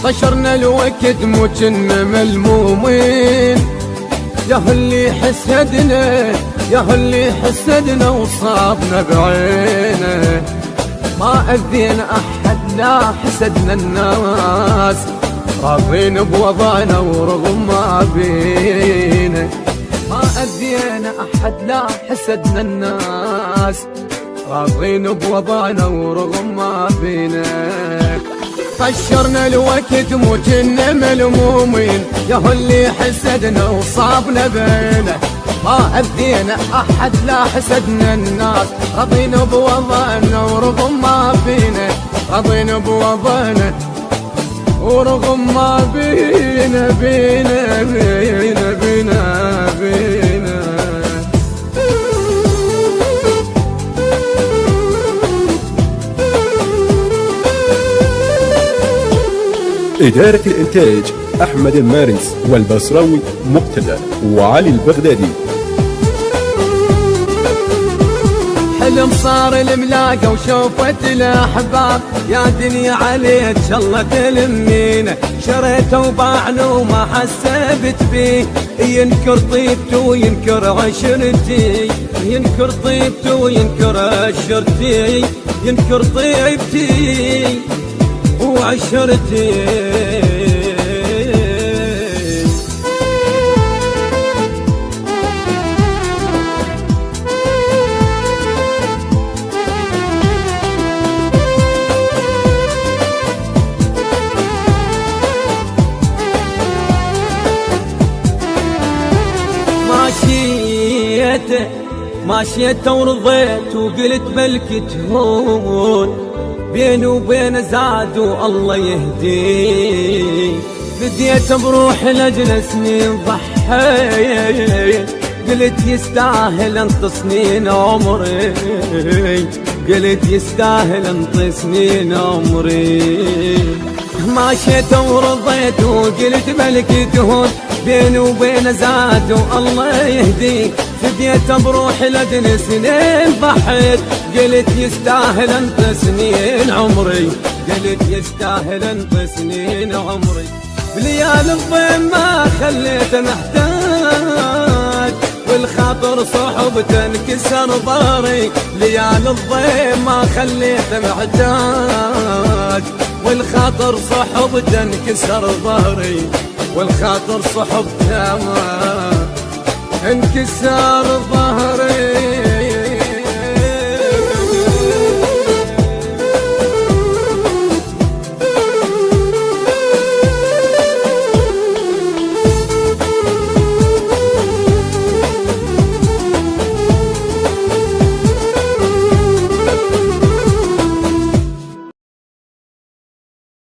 طشرنا الوقت مو كنا ملمومين. يا اللي حسدنا وصابنا بعينه، ما أذينا أحد لا حسدنا الناس، راضين بوضعنا ورغم ما بينا. ما أذينا أحد لا حسدنا الناس، راضين بوضعنا ورغم ما بينا. طشرنا الوقت مو كنا ملمومين، يا اللي حسدنا وصابنا بينه، ما أذينا أحد لا حسدنا الناس، راضين بوضعنا ورغم ما بينا، راضين بوضعنا ورغم ما بينا بينا بينا بينا بينا. إدارة الإنتاج أحمد المارس والبصراوي مقتدى وعلي البغدادي. حلم صار الملاقة وشوفت الأحباب، يا دنيا عليك الله تلمينا، شريته وباعنا وما حسبت بيه، ينكر طيبته وينكر عشرتي، ينكر طيبته وينكر عشرتي، ينكر طيبتي وعشرتي. ماشيت ورضيت وقلت بلكي تهون، بيني وبين زاد والله يهدي، بديت بروح لاجل سنين ضحيت، قلت يستاهل انت سنين عمري، قلت يستاهل انت سنين عمري. ماشيت ورضيت وقلت بلكي تهون، بيني وبين زاد والله يهدي، فديت بروحي لجل سنين ضحيت، قلت يستاهل انت سنين عمري، قلت يستاهل انت سنين عمري. بليال الضيم ما خليته محتاج، والخاطر صحبته انكسر ظهري، ليال الضيم ما خليته محتاج، والخاطر صحبته انكسر ظهري، والخاطر صحبته ما انكسر ظهري.